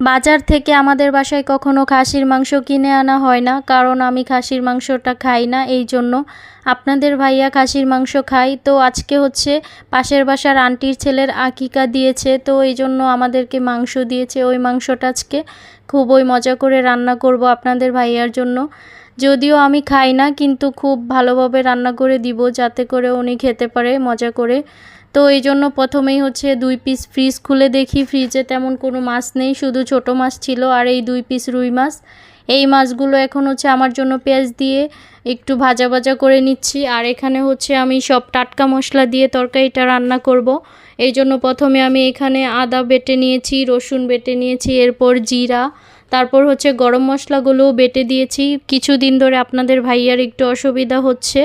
বাজার থেকে আমাদের বাসায় কখনো খাসির মাংস কিনে আনা হয় না, কারণ আমি খাসির মাংসটা খাই না। এই জন্য আপনাদের ভাইয়া খাসির মাংস খায়। তো আজকে হচ্ছে পাশের বাসার আন্টির ছেলের আকিকা দিয়েছে, তো এই জন্য আমাদেরকে মাংস দিয়েছে। ওই মাংসটা আজকে খুবই মজা করে রান্না করব আপনাদের ভাইয়ার জন্য। যদিও আমি খাই না, কিন্তু খুব ভালোভাবে রান্না করে দিব যাতে করে উনি খেতে পারে মজা করে। তো এই জন্য প্রথমেই হচ্ছে 2 পিস ফ্রিজ খুলে দেখি, ফ্রিজে তেমন কোনো মাছ নেই, শুধু ছোট মাছ ছিল আর এই 2 পিস রুই মাছ। এই মাছগুলো এখন হচ্ছে আমার জন্য পেঁয়াজ দিয়ে একটু ভাজা ভাজা করে নিচ্ছি। আর এখানে হচ্ছে আমি সব টাটকা মশলা দিয়ে তরকারিটা রান্না করব। এই জন্য প্রথমে আমি এখানে আদা বেটে নিয়েছি, রসুন বেটে নিয়েছি, এরপর জিরা, তারপর হচ্ছে গরম মশলাগুলোও বেটে দিয়েছি। কিছুদিন ধরে আপনাদের ভাইয়ার একটু অসুবিধা হচ্ছে,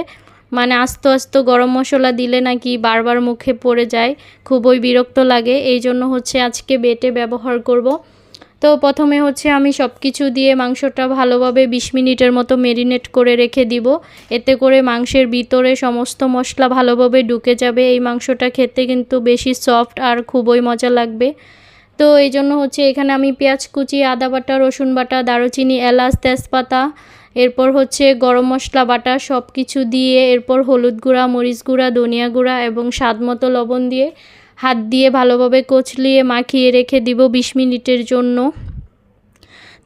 মানে আস্তে আস্তে গরম মশলা দিলে নাকি বারবার মুখে পড়ে যায়, খুবই বিরক্ত লাগে। এই জন্য হচ্ছে আজকে বেটে ব্যবহার করব। তো প্রথমে হচ্ছে আমি সব কিছু দিয়ে মাংসটা ভালোভাবে 20 মিনিটের মতো ম্যারিনেট করে রেখে দিব। এতে করে মাংসের ভিতরে সমস্ত মশলা ভালোভাবে ঢুকে যাবে। এই মাংসটা খেতে কিন্তু বেশি সফট আর খুবই মজা লাগবে। তো এই জন্য হচ্ছে এখানে আমি পেঁয়াজ কুচি, আদা বাটা, রসুন বাটা, দারুচিনি, এলাচ, তেজপাতা, এরপর হচ্ছে গরম মশলা বাটা সব কিছু দিয়ে, এরপর হলুদ গুঁড়া, মরিচ গুঁড়া, ধনিয়া গুঁড়া এবং স্বাদমতো লবণ দিয়ে হাত দিয়ে ভালোভাবে কচলিয়ে মাখিয়ে রেখে দিব 20 মিনিটের জন্য।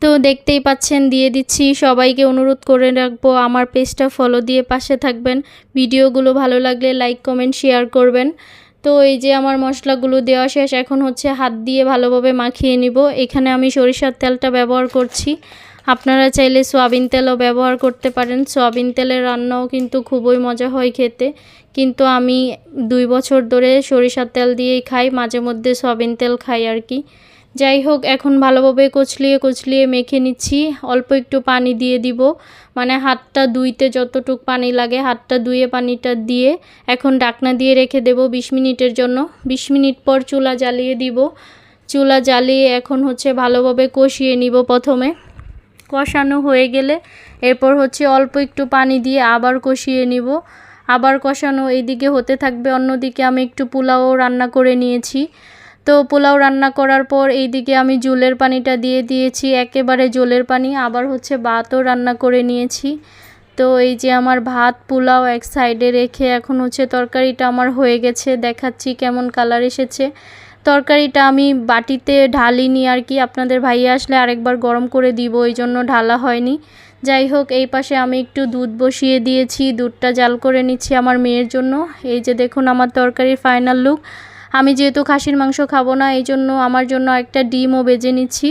তো দেখতেই পাচ্ছেন দিয়ে দিচ্ছি। সবাইকে অনুরোধ করে রাখবো আমার পেজটা ফলো দিয়ে পাশে থাকবেন। ভিডিওগুলো ভালো লাগলে লাইক, কমেন্ট, শেয়ার করবেন। তো এই যে আমার মশলাগুলো দেওয়া শেষ, এখন হচ্ছে হাত দিয়ে ভালোভাবে মাখিয়ে নিব। এখানে আমি সরিষার তেলটা ব্যবহার করছি, আপনারা চাইলে সয়াবিন তেলও ব্যবহার করতে পারেন। সয়াবিন তেলের রান্নাও কিন্তু খুবই মজা হয় খেতে, কিন্তু আমি 2 বছর ধরে সরিষার তেল দিয়েই খাই, মাঝে মধ্যে সয়াবিন তেল খাই আর কি। যাই হোক, এখন ভালোভাবে কচলিয়ে কচলিয়ে মেখে নিচ্ছি। অল্প একটু পানি দিয়ে দিব, মানে হাতটা ধুইতে যতটুকু পানি লাগে হাতটা ধুয়ে পানিটা দিয়ে এখন ঢাকনা দিয়ে রেখে দেব 20 মিনিটের জন্য। 20 মিনিট পর চুলা জ্বালিয়ে দিব। চুলা জ্বালিয়ে এখন হচ্ছে ভালোভাবে কষিয়ে নিব। প্রথমে কষানো হয়ে গেলে এরপর হচ্ছে অল্প একটু পানি দিয়ে আবার কষিয়ে নিব। আবার কষানো এইদিকে হতে থাকবে, অন্যদিকে আমি একটু পোলাও রান্না করে নিয়েছি। তো পোলাও রান্না করার পর এইদিকে আমি জলের পানিটা দিয়ে দিয়েছি, একেবারে জলের পানি। আবার হচ্ছে ভাতও রান্না করে নিয়েছি। তো এই যে আমার ভাত পোলাও এক সাইডে রেখে এখন হচ্ছে তরকারিটা আমার হয়ে গেছে, দেখাচ্ছি কেমন কালার এসেছে। তরকারিটা আমি বাটিতে ঢালিনি আর কি, আপনাদের ভাইয়া আসলে আরেকবার গরম করে দিব, এই জন্য ঢালা হয়নি। যাই হোক, এই পাশে আমি একটু দুধ বসিয়ে দিয়েছি, দুধটা জাল করে নিচ্ছি আমার মেয়ের জন্য। এই যে দেখুন আমার তরকারির ফাইনাল লুক। আমি যেহেতু খাসির মাংস খাবো না, এই জন্য আমার জন্য একটা ডিমও ভেজে নিচ্ছি।